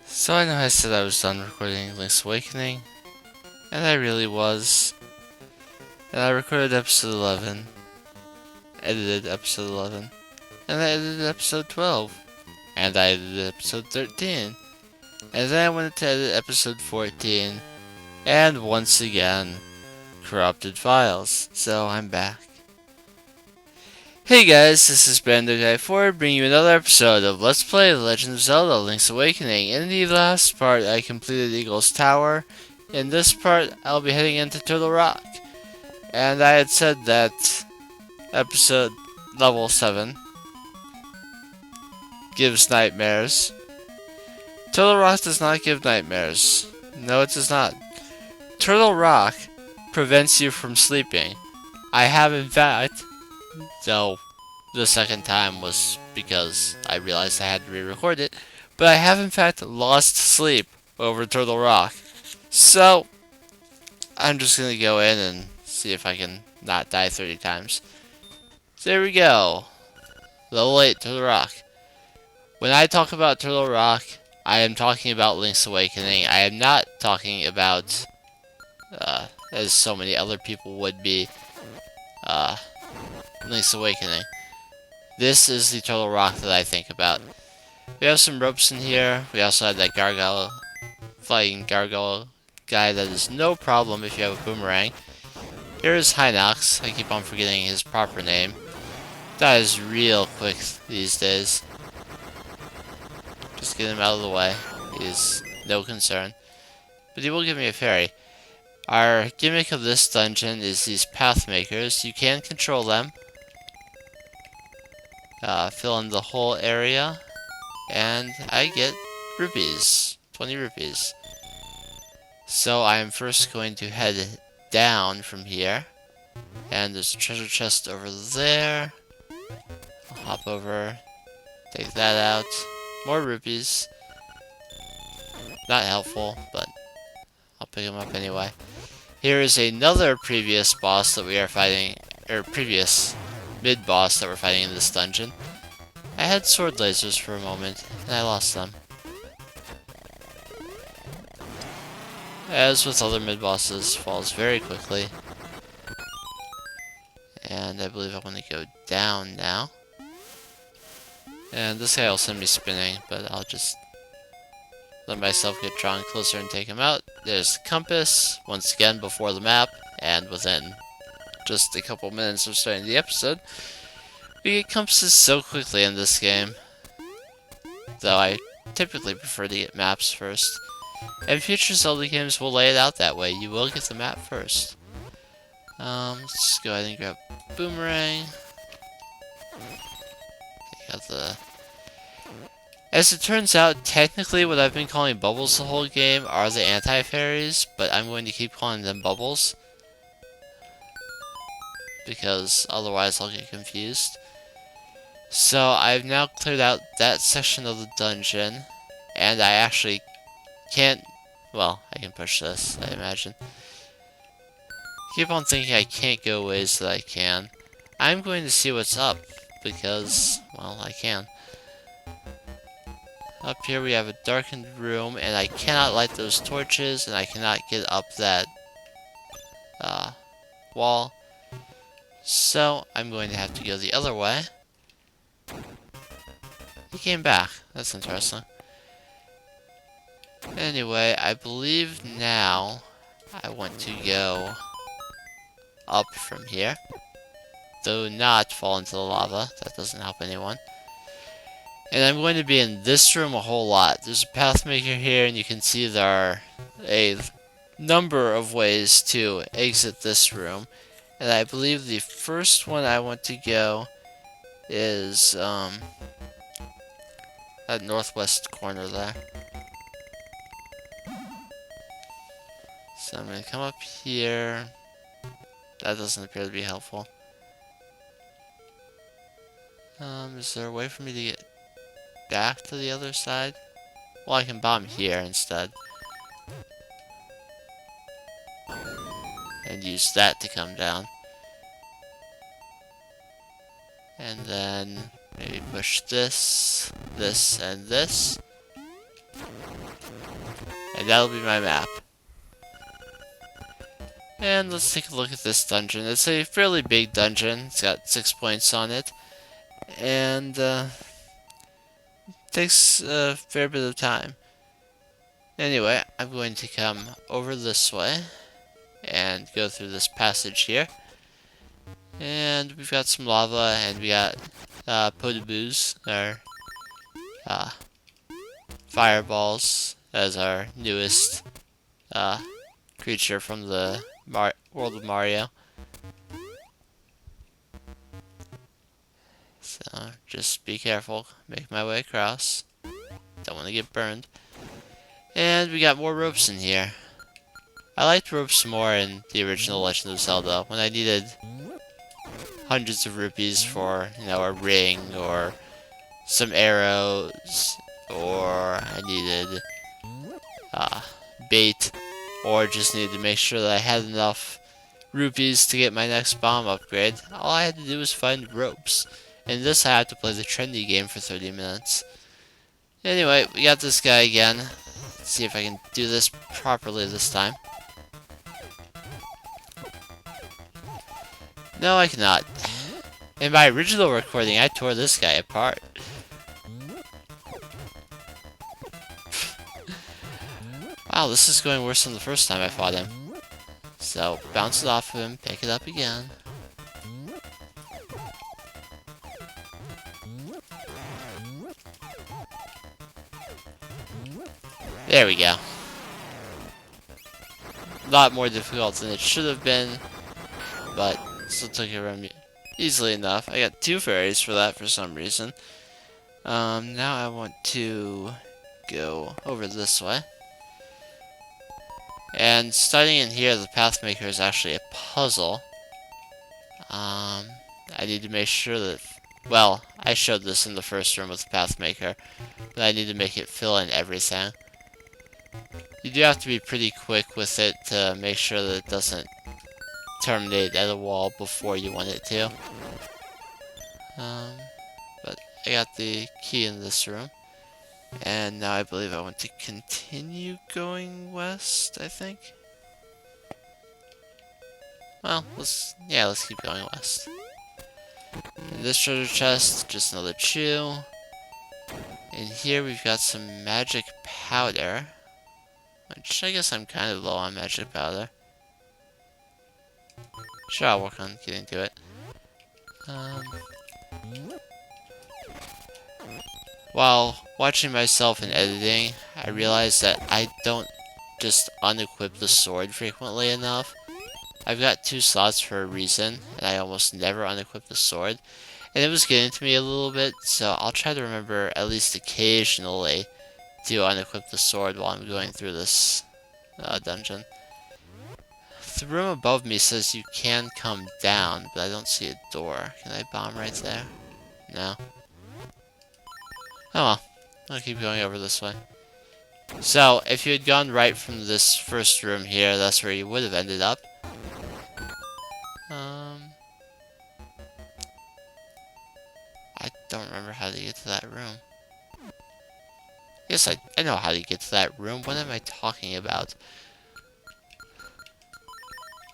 So I know I said I was done recording Link's Awakening, and I really was. And I recorded episode 11, edited episode 11, and I edited episode 12, and I edited episode 13, and then I went to edit episode 14, and once again, corrupted files. So I'm back. Hey guys, this is Brando Guy 4 bringing you another episode of Let's Play The Legend of Zelda Link's Awakening. In the last part, I completed Eagle's Tower. In this part, I'll be heading into Turtle Rock. And I had said that episode level 7 gives nightmares. Turtle Rock does not give nightmares. No, it does not. Turtle Rock prevents you from sleeping. I have, in fact, though the second time was because I realized I had to re-record it, but I have in fact lost sleep over Turtle Rock. So, I'm just gonna go in and see if I can not die 30 times. So there we go. Level 8, Turtle Rock. When I talk about Turtle Rock, I am talking about Link's Awakening. I am not talking about, as so many other people would be, Link's Awakening. This is the Turtle Rock that I think about. We have some ropes in here. We also have that gargoyle, flying gargoyle guy that is no problem if you have a boomerang. Here is Hinox. I keep on forgetting his proper name. That is real quick these days. Just get him out of the way. He is no concern. But he will give me a fairy. Our gimmick of this dungeon is these path makers. You can control them. Fill in the whole area. And I get rupees. 20 rupees. So I am first going to head down from here. And there's a treasure chest over there. I'll hop over. Take that out. More rupees. Not helpful, but I'll pick them up anyway. Here is another previous boss that we are fighting, or previous mid-boss that we're fighting in this dungeon. I had sword lasers for a moment, and I lost them. As with other mid-bosses, falls very quickly. And I believe I want to go down now. And this guy will send me spinning, but I'll just let myself get drawn closer and take him out. There's the compass, once again before the map, and within just a couple minutes of starting the episode. We get compasses so quickly in this game, though I typically prefer to get maps first. And future Zelda games will lay it out that way. You will get the map first. Let's just go ahead and grab Boomerang. Take out the... As it turns out, technically what I've been calling bubbles the whole game are the anti-fairies, but I'm going to keep calling them bubbles. Because otherwise I'll get confused. So I've now cleared out that section of the dungeon, and I actually can't... Well, I can push this, I imagine. Keep on thinking I can't go ways that I can. I'm going to see what's up, because, well, I can. Up here we have a darkened room, and I cannot light those torches, and I cannot get up that wall. So, I'm going to have to go the other way. He came back. That's interesting. Anyway, I believe now I want to go up from here. Though not fall into the lava. That doesn't help anyone. And I'm going to be in this room a whole lot. There's a path maker here, and you can see there are a number of ways to exit this room. And I believe the first one I want to go is that northwest corner there. So I'm going to come up here. That doesn't appear to be helpful. Is there a way for me to get back to the other side? Well, I can bomb here instead. And use that to come down. And then maybe push this, this, and this. And that'll be my map. And let's take a look at this dungeon. It's a fairly big dungeon. It's got 6 points on it. And takes a fair bit of time. Anyway, I'm going to come over this way and go through this passage here. And we've got some lava, and we got Podoboos, or fireballs, as our newest creature from the world of Mario. So, just be careful. Make my way across. Don't want to get burned. And we got more ropes in here. I liked ropes more in the original Legend of Zelda, when I needed hundreds of rupees for, a ring, or some arrows, or I needed bait, or just needed to make sure that I had enough rupees to get my next bomb upgrade. All I had to do was find ropes. In this, I had to play the trendy game for 30 minutes. Anyway, we got this guy again. Let's see if I can do this properly this time. No, I cannot. In my original recording, I tore this guy apart. Wow, this is going worse than the first time I fought him. So, bounce it off of him, pick it up again. There we go. A lot more difficult than it should have been, but still took care of me easily enough. I got 2 fairies for that for some reason. Now I want to go over this way. And starting in here, the Pathmaker is actually a puzzle. I need to make sure that... Well, I showed this in the first room with the Pathmaker, but I need to make it fill in everything. You do have to be pretty quick with it to make sure that it doesn't terminate at a wall before you want it to. But I got the key in this room. And now I believe I want to continue going west, I think. Well, let's keep going west. In this treasure chest, just another chew. In here we've got some magic powder. Which I guess I'm kind of low on magic powder. Sure, I'll work on getting to it. While watching myself and editing, I realized that I don't just unequip the sword frequently enough. I've got 2 slots for a reason, and I almost never unequip the sword. And it was getting to me a little bit, so I'll try to remember at least occasionally to unequip the sword while I'm going through this dungeon. The room above me says you can come down, but I don't see a door. Can I bomb right there? No. Oh well. I'll keep going over this way. So, if you had gone right from this first room here, that's where you would have ended up. I don't remember how to get to that room. Yes, I know how to get to that room. What am I talking about?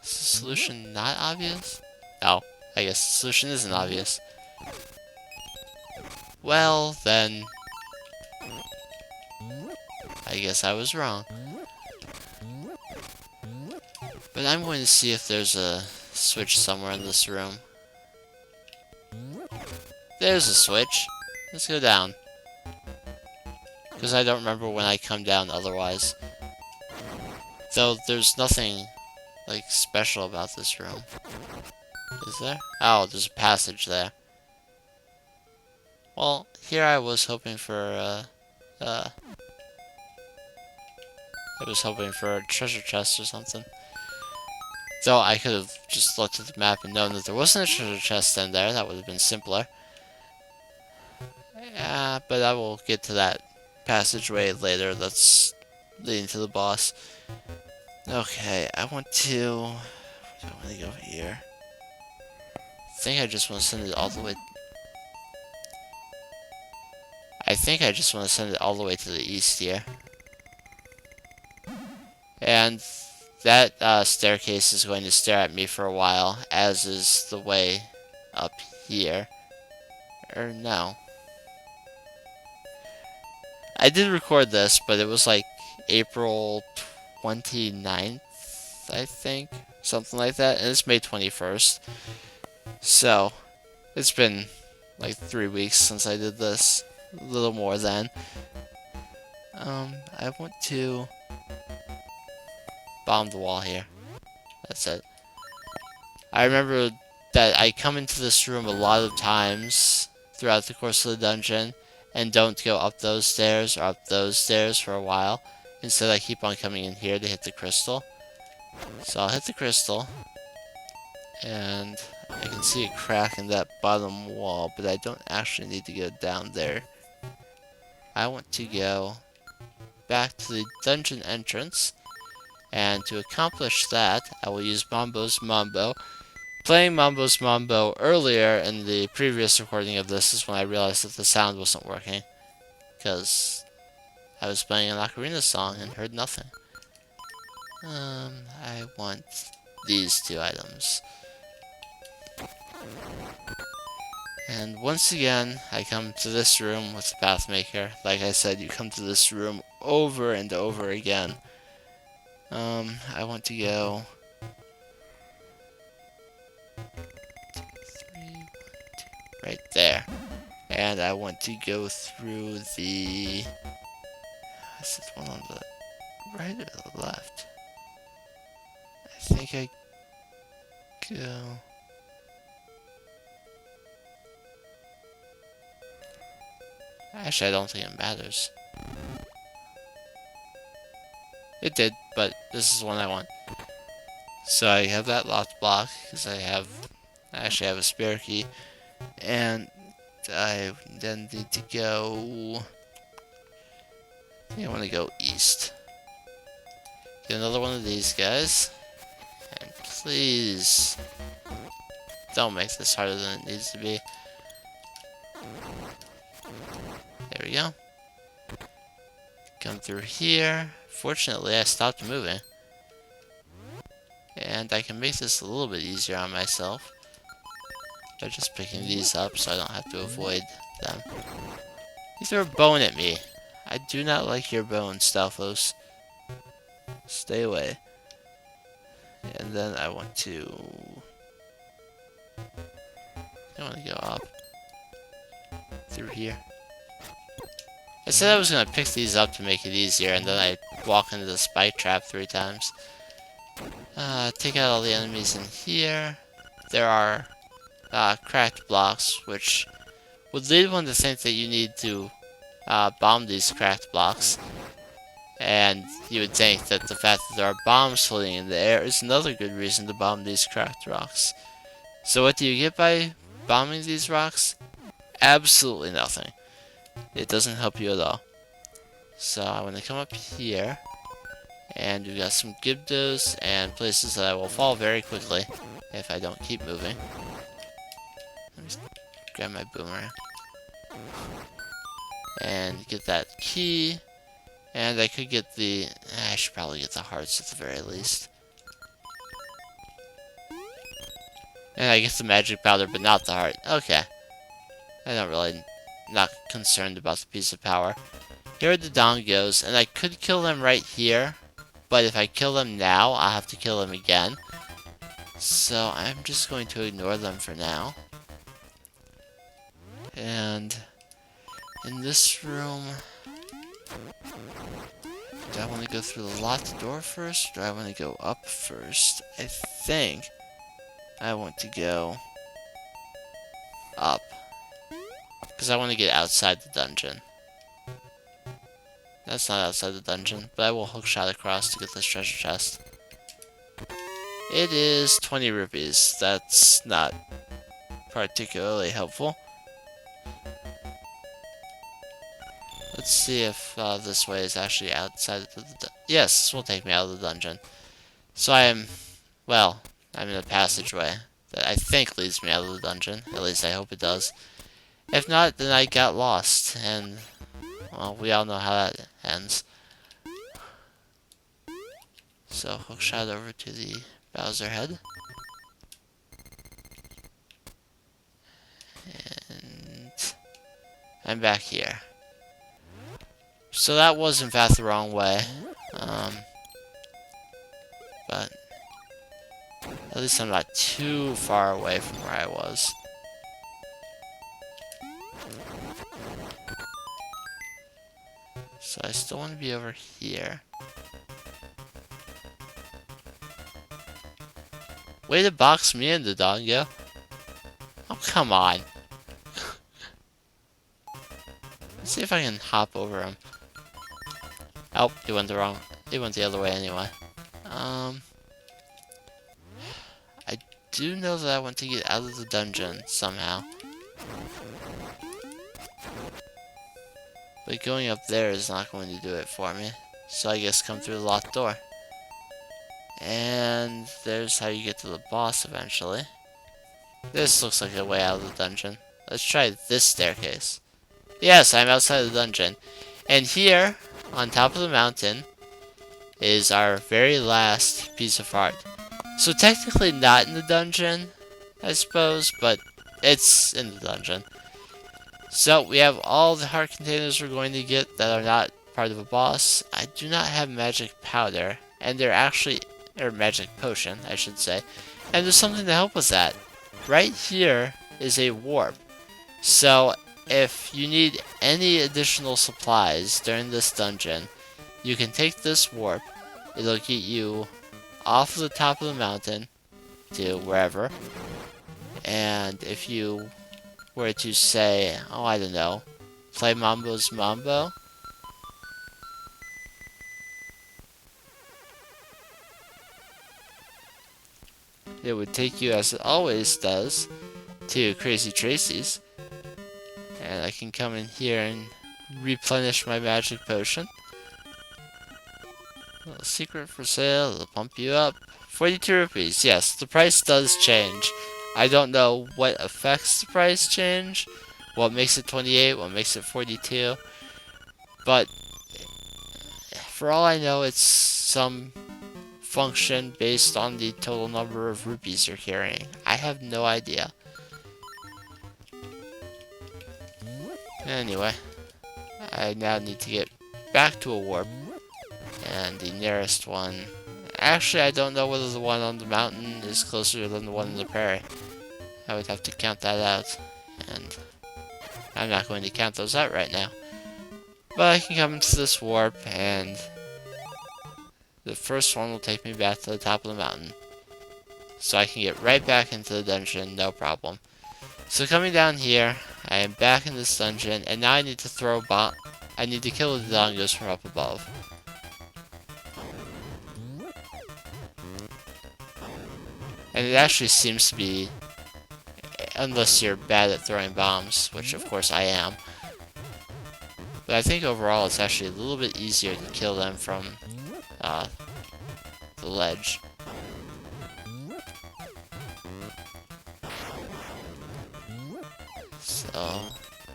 Is the solution not obvious? Oh, I guess the solution isn't obvious. Well, then... I guess I was wrong. But I'm going to see if there's a switch somewhere in this room. There's a switch. Let's go down. Because I don't remember when I come down otherwise. Though there's nothing, like, special about this room. Is there? Oh, there's a passage there. Well, here I was hoping for, I was hoping for a treasure chest or something. Though I could have just looked at the map and known that there wasn't a treasure chest in there. That would have been simpler. Yeah, but I will get to that passageway later. That's leading to the boss. Okay, I want to... I want to go here. I think I just want to send it all the way... I think I just want to send it all the way to the east here. And that staircase is going to stare at me for a while, as is the way up here. Or no. I did record this, but it was like April 29th, I think. Something like that. And it's May 21st. So, it's been like 3 weeks since I did this. A little more than. I want to bomb the wall here. That's it. I remember that I come into this room a lot of times throughout the course of the dungeon and don't go up those stairs or up those stairs for a while. Instead, I keep on coming in here to hit the crystal. So I'll hit the crystal, and I can see a crack in that bottom wall, but I don't actually need to go down there. I want to go back to the dungeon entrance, and to accomplish that, I will use Mambo's Mambo. Playing Mambo's Mambo earlier in the previous recording of this is when I realized that the sound wasn't working, because I was playing an Ocarina song and heard nothing. I want these two items. And once again, I come to this room with the Pathmaker. Like I said, you come to this room over and over again. I want to go... 3, 1, 2, right there. And I want to go through the... Is this one on the right or the left? I think I go... Actually, I don't think it matters. It did, but this is one I want. So I have that locked block, because I actually have a spare key. And I then need to go... I think I want to go east. Get another one of these guys. And please... don't make this harder than it needs to be. There we go. Come through here. Fortunately, I stopped moving. And I can make this a little bit easier on myself by just picking these up so I don't have to avoid them. You threw a bone at me. I do not like your bones, Stalfos. Stay away. And then I want to go up through here. I said I was going to pick these up to make it easier, and then I walk into the spike trap 3 times. Take out all the enemies in here. There are cracked blocks, which would lead one to think that you need to bomb these cracked blocks. And you would think that the fact that there are bombs floating in the air is another good reason to bomb these cracked rocks. So what do you get by bombing these rocks? Absolutely nothing. It doesn't help you at all. So I want to come up here, and we've got some Gibdos and places that I will fall very quickly if I don't keep moving. Let me grab my boomerang and get that key. And I could get the... I should probably get the hearts at the very least. And I get the magic powder, but not the heart. Okay. I don't really... not concerned about the piece of power. Here are the Dongos, and I could kill them right here. But if I kill them now, I'll have to kill them again. So I'm just going to ignore them for now. And... in this room... do I want to go through the locked door first, or do I want to go up first? I think I want to go up, because I want to get outside the dungeon. That's not outside the dungeon, but I will hookshot across to get this treasure chest. It is 20 rupees. That's not particularly helpful. Let's see if this way is actually outside of the... yes, this will take me out of the dungeon. So I'm in a passageway that I think leads me out of the dungeon. At least I hope it does. If not, then I got lost, and, well, we all know how that ends. So hookshot over to the Bowser head. And I'm back here. So that was in fact the wrong way. But at least I'm not too far away from where I was. So I still want to be over here. Way to box me into, Dongo. Oh, come on. Let's see if I can hop over him. Oh, he went the other way anyway. I do know that I want to get out of the dungeon somehow. But going up there is not going to do it for me. So I guess come through the locked door. And there's how you get to the boss eventually. This looks like a way out of the dungeon. Let's try this staircase. Yes, I'm outside the dungeon. And here, on top of the mountain, is our very last piece of art. So technically not in the dungeon, I suppose, but it's in the dungeon. So we have all the heart containers we're going to get that are not part of a boss. I do not have magic powder, and they're actually, or magic potion, I should say. And there's something to help with that. Right here is a warp. So if you need any additional supplies during this dungeon, you can take this warp. It'll get you off the top of the mountain to wherever. And if you were to say, oh, I don't know, play Mambo's Mambo, it would take you, as it always does, to Crazy Tracy's. And I can come in here and replenish my magic potion. A little secret for sale, it'll pump you up. 42 rupees, yes, the price does change. I don't know what affects the price change, what makes it 28, what makes it 42, but for all I know, it's some function based on the total number of rupees you're carrying. I have no idea. Anyway, I now need to get back to a warp, and the nearest one... Actually, I don't know whether the one on the mountain is closer than the one in the prairie. I would have to count that out, and I'm not going to count those out right now. But I can come into this warp, and the first one will take me back to the top of the mountain. So I can get right back into the dungeon, no problem. So coming down here, I am back in this dungeon, and now I need to throw I need to kill the Dongos from up above. And it actually seems to be, unless you're bad at throwing bombs, which of course I am. But I think overall it's actually a little bit easier to kill them from the ledge. So,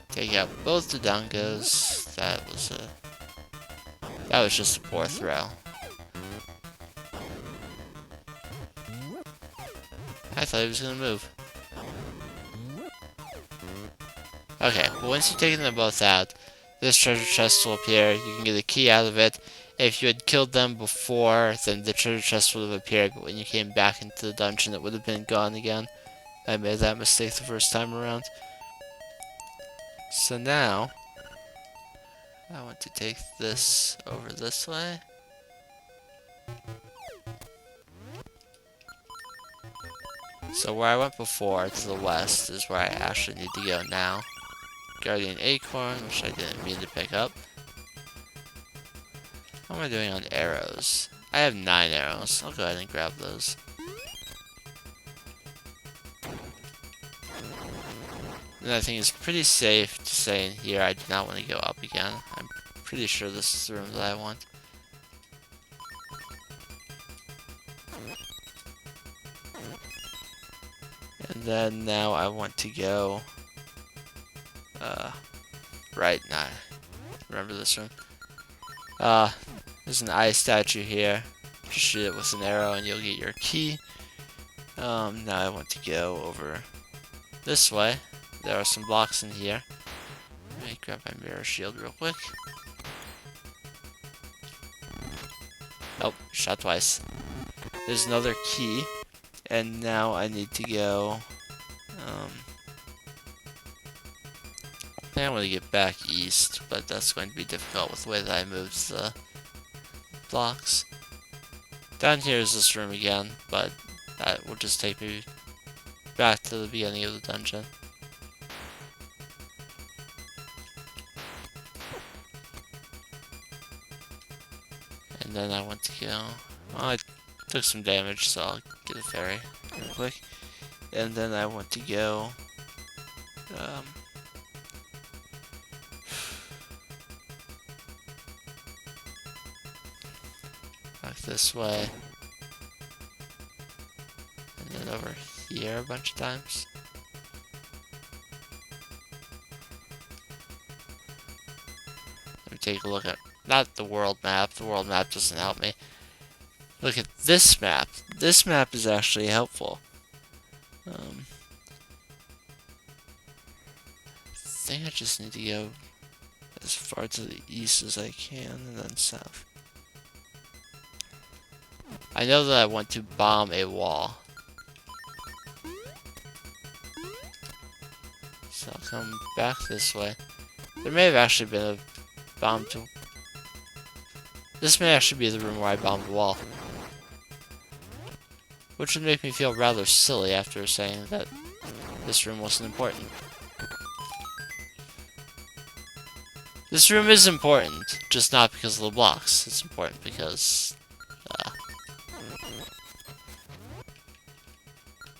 take out both the Dongos. That was just a poor throw. I thought he was gonna move. Okay, but once you've taken them both out, this treasure chest will appear. You can get a key out of it. If you had killed them before, then the treasure chest would have appeared, but when you came back into the dungeon, it would have been gone again. I made that mistake the first time around. So now, I want to take this over this way. So where I went before, to the west, is where I actually need to go now. Guardian Acorn, which I didn't mean to pick up. What am I doing on arrows? I have 9 arrows. I'll go ahead and grab those. And I think it's pretty safe to say in here I do not want to go up again. I'm pretty sure this is the room that I want. And then now I want to go right now. Remember this room? There's an eye statue here. Just shoot it with an arrow and you'll get your key. Now I want to go over this way. There are some blocks in here. Let me grab my mirror shield real quick. Oh, shot twice. There's another key. And now I need to go... I think I want to get back east, but that's going to be difficult with the way that I moved the blocks. Down here is this room again, but that will just take me back to the beginning of the dungeon. And then I want to go... Well, I took some damage, so I'll get a fairy real quick. And then I want to go... back this way. And then over here a bunch of times. Let me take a look at... Not the world map. The world map doesn't help me. Look at this map. This map is actually helpful. I think I just need to go as far to the east as I can and then south. I know that I want to bomb a wall. So I'll come back this way. There may have actually been a bomb to... This may actually be the room where I bombed the wall. Which would make me feel rather silly after saying that this room wasn't important. This room is important, just not because of the blocks. It's important because...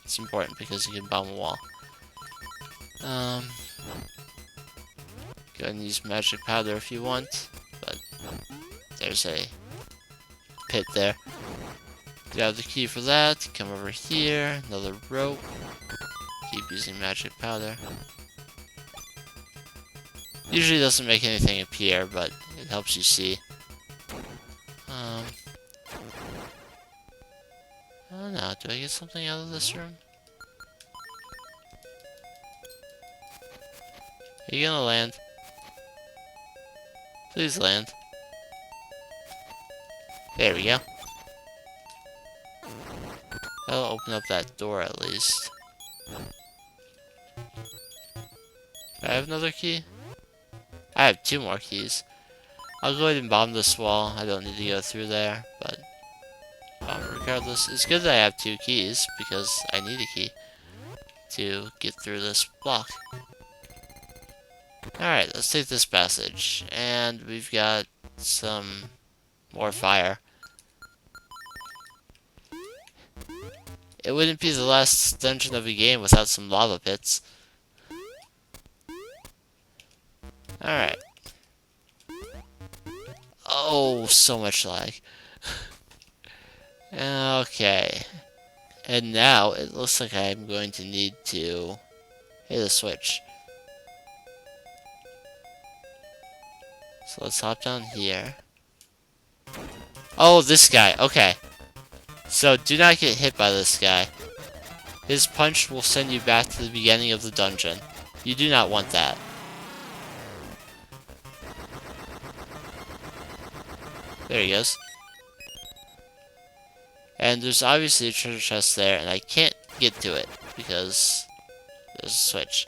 it's important because you can bomb a wall. Go ahead and use magic powder if you want, but there's a pit there. Grab the key for that, come over here, another rope, keep using magic powder. Usually doesn't make anything appear, but it helps you see. I don't know, do I get something out of this room? Are you gonna land? Please land. There we go. That'll open up that door at least. Do I have another key? I have 2 more keys. I'll go ahead and bomb this wall. I don't need to go through there, but regardless, it's good that I have 2 keys because I need a key to get through this block. Alright, let's take this passage. And we've got some more fire. It wouldn't be the last dungeon of the game without some lava pits. Alright. Oh, so much lag. Okay. And now, it looks like I'm going to need to hit a switch. So let's hop down here. Oh, this guy. Okay. So, do not get hit by this guy. His punch will send you back to the beginning of the dungeon. You do not want that. There he goes. And there's obviously a treasure chest there, and I can't get to it because there's a switch.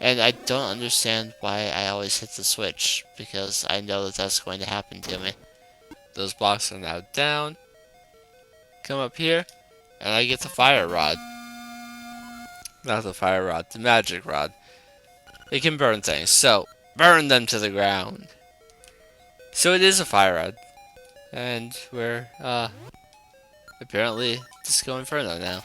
And I don't understand why I always hit the switch, because I know that that's going to happen to me. Those blocks are now down. Come up here, and I get the fire rod. Not the fire rod, the magic rod. It can burn things, so burn them to the ground. So it is a fire rod. And we're, apparently Disco Inferno now.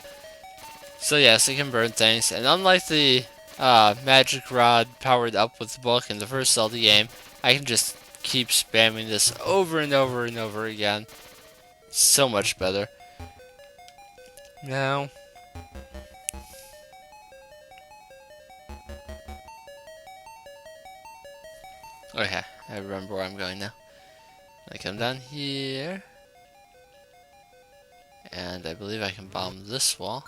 So yes, it can burn things, and unlike the magic rod powered up with the book in the first Zelda game, I can just keep spamming this over and over and over again. So much better. Now, okay, I remember where I'm going now. I come down here. And I believe I can bomb this wall.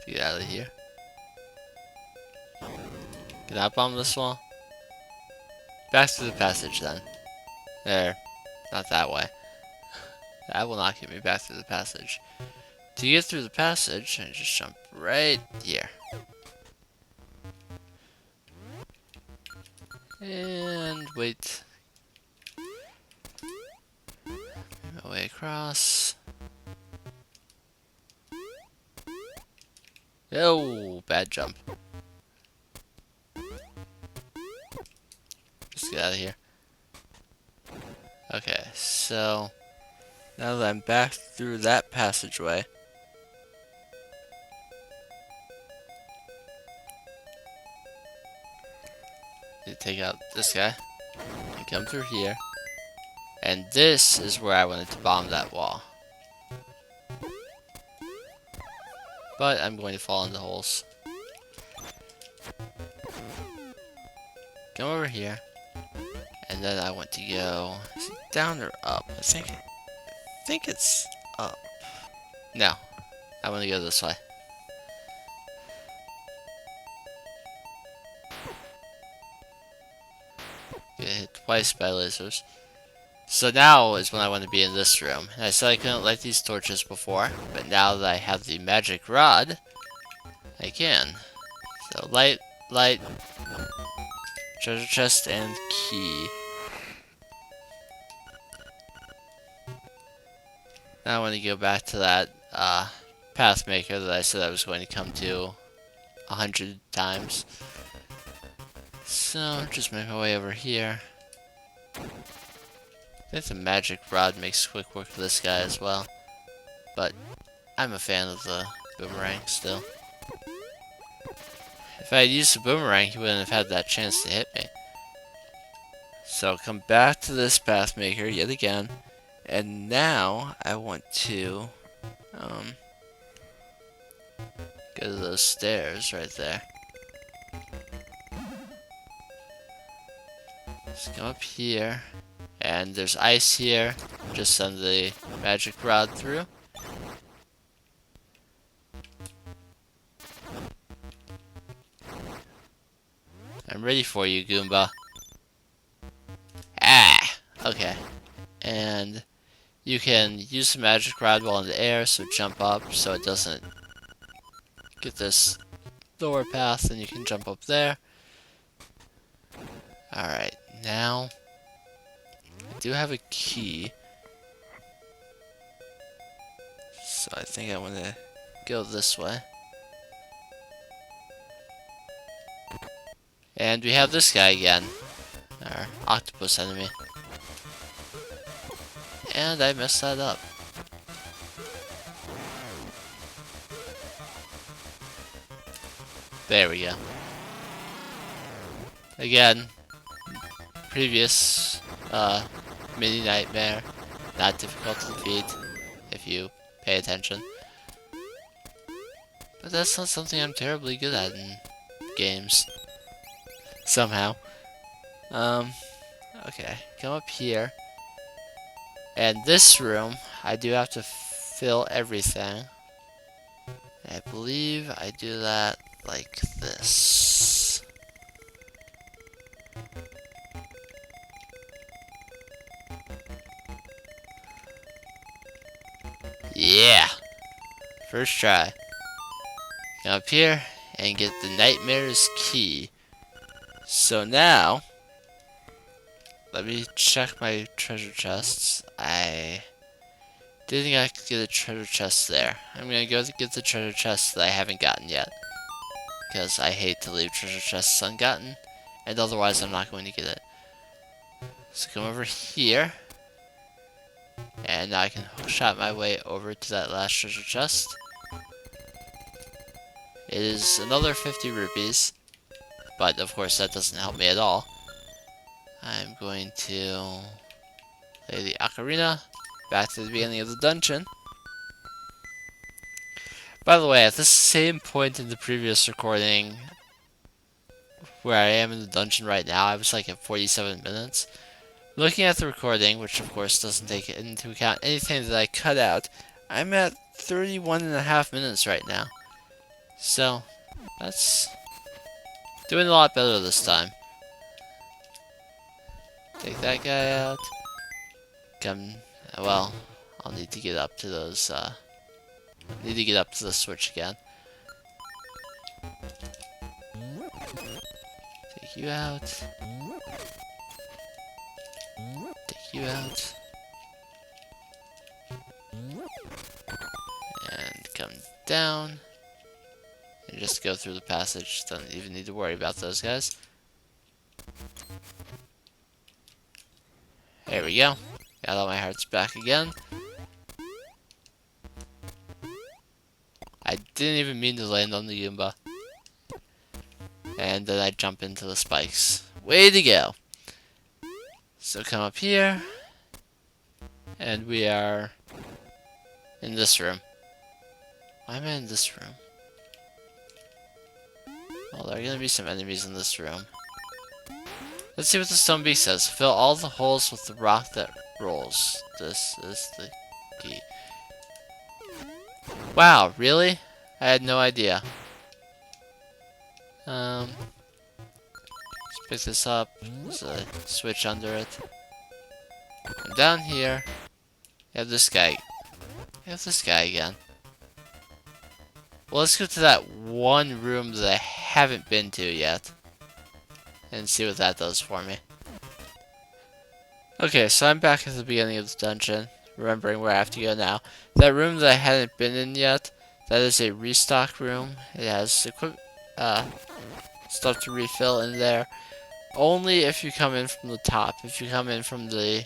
Get out of here. Can I bomb this wall? Back to the passage then. There. Not that way. That will not get me back through the passage. To get through the passage, I just jump right here. And wait. Make my way across. Oh, bad jump. Just get out of here. Okay, so now that I'm back through that passageway, you take out this guy and come through here, and this is where I wanted to bomb that wall. But I'm going to fall into holes. Come over here. And then I want to go, is it down or up? I think it's up. No, I want to go this way. Get hit twice by lasers. So now is when I want to be in this room. And I said I couldn't light these torches before, but now that I have the magic rod, I can. So light, treasure chest, and key. Now I want to go back to that path maker that I said I was going to come to 100 times. So just make my way over here. I think the magic rod makes quick work of this guy as well. But I'm a fan of the boomerang still. If I had used the boomerang, he wouldn't have had that chance to hit me. So come back to this path maker yet again. And now I want to go to those stairs right there. Just come up here. And there's ice here. Just send the magic rod through. I'm ready for you, Goomba. Ah! Okay. And you can use the magic rod while in the air, so jump up so it doesn't get this lower path, and you can jump up there. Alright, now I do have a key. So I think I want to go this way. And we have this guy again. Our octopus enemy. And I messed that up. There we go. Again, previous mini nightmare. Not difficult to defeat if you pay attention. But that's not something I'm terribly good at in games. Somehow. Okay, come up here. And this room, I do have to fill everything. I believe I do that like this. Yeah! First try. Come up here and get the Nightmare's key. So now, let me check my treasure chests. I didn't think I could get a treasure chest there. I'm gonna go to get the treasure chest that I haven't gotten yet. Because I hate to leave treasure chests ungotten. And otherwise I'm not going to get it. So come over here. And now I can hookshot my way over to that last treasure chest. It is another 50 rupees. But of course that doesn't help me at all. I'm going to play the ocarina back to the beginning of the dungeon. By the way, at this same point in the previous recording where I am in the dungeon right now, I was like at 47 minutes. Looking at the recording, which of course doesn't take into account anything that I cut out, I'm at 31.5 minutes right now. So, that's doing a lot better this time. Take that guy out. Come, well, I'll need to get up to those, need to get up to the switch again. Take you out. Take you out. And come down. And just go through the passage. Don't even need to worry about those guys. There we go. Got all my hearts back again. I didn't even mean to land on the Goomba. And then I jump into the spikes. Way to go! So come up here. And we are in this room. Why am I in this room? Well, there are gonna be some enemies in this room. Let's see what the stone beak says. Fill all the holes with the rock that rolls. This is the key. Wow, really? I had no idea. Let's pick this up. There's a switch under it. And down here, you have this guy. You have this guy again. Well, let's go to that one room that I haven't been to yet. And see what that does for me. Okay, so I'm back at the beginning of the dungeon. Remembering where I have to go now. That room that I hadn't been in yet, that is a restock room. It has stuff to refill in there. Only if you come in from the top. If you come in from the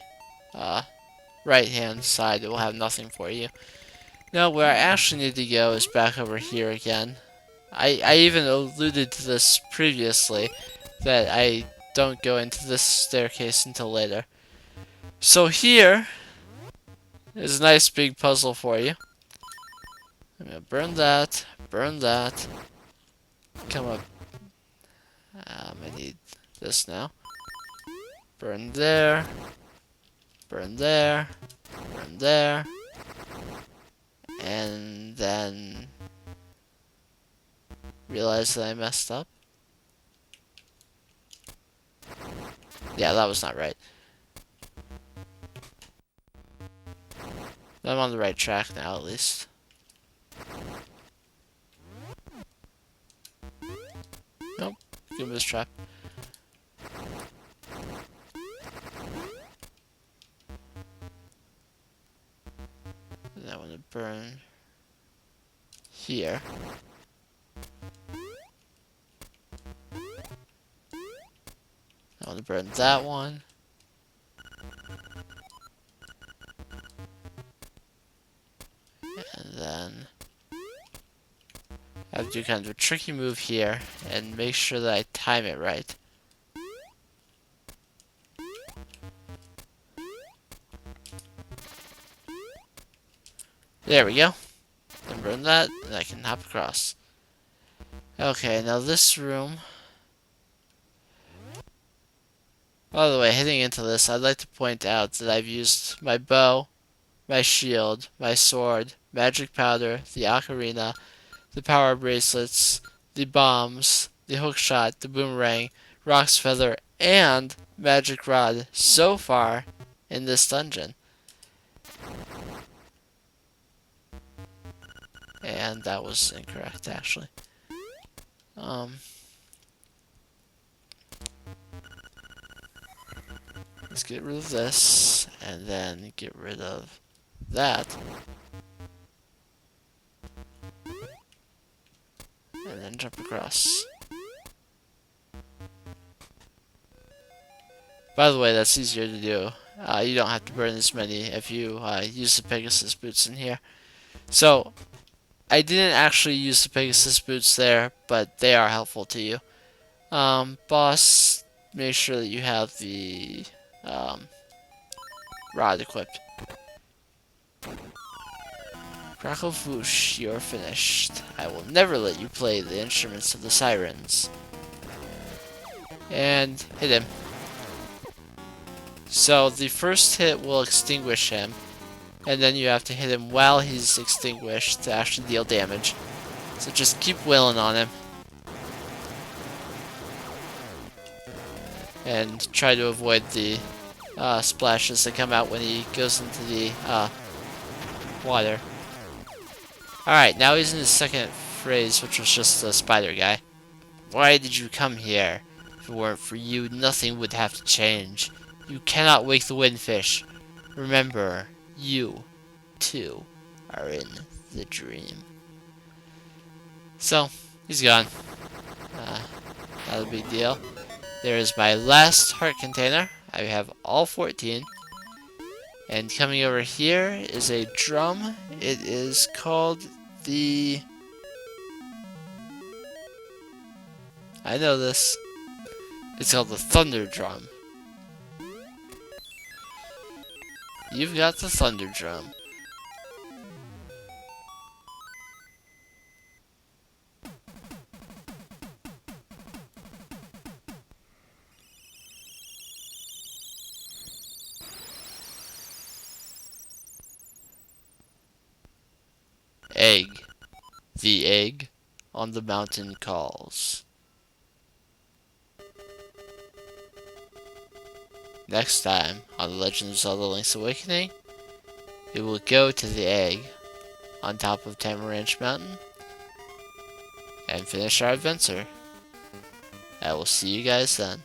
right hand side, it will have nothing for you. Now, where I actually need to go is back over here again. I even alluded to this previously, that I don't go into this staircase until later. So here is a nice big puzzle for you. I'm gonna burn that, come up. I need this now. Burn there, burn there, burn there, and then realize that I messed up. Yeah, that was not right. I'm on the right track now, at least. Nope, Goomba's trap. And I want to burn here. I want to burn that one. And then I have to do kind of a tricky move here and make sure that I time it right. There we go. Then burn that, and I can hop across. Okay, now this room. By the way, heading into this, I'd like to point out that I've used my bow, my shield, my sword, magic powder, the ocarina, the power bracelets, the bombs, the hookshot, the boomerang, Rock's feather, and magic rod so far in this dungeon. And that was incorrect, actually. Let's get rid of this, and then get rid of that. And then jump across. By the way, that's easier to do. You don't have to burn as many if you use the Pegasus boots in here. So, I didn't actually use the Pegasus boots there, but they are helpful to you. Boss, make sure that you have the rod equipped. Crackle Foosh, you're finished. I will never let you play the instruments of the sirens. And hit him. So the first hit will extinguish him, and then you have to hit him while he's extinguished to actually deal damage. So just keep wailing on him. And try to avoid the splashes that come out when he goes into the water. Alright, now he's in his second phrase, which was just the spider guy. Why did you come here? If it weren't for you, nothing would have to change. You cannot wake the windfish. Remember, you, too, are in the dream. So, he's gone. Not a big deal. There is my last heart container. I have all 14. And coming over here is a drum. It is called the... I know this. It's called the Thunder Drum. You've got the Thunder Drum. Egg. The egg on the mountain calls. Next time on The Legend of Zelda Link's Awakening, we will go to the egg on top of Tamaranch Mountain and finish our adventure. I will see you guys then.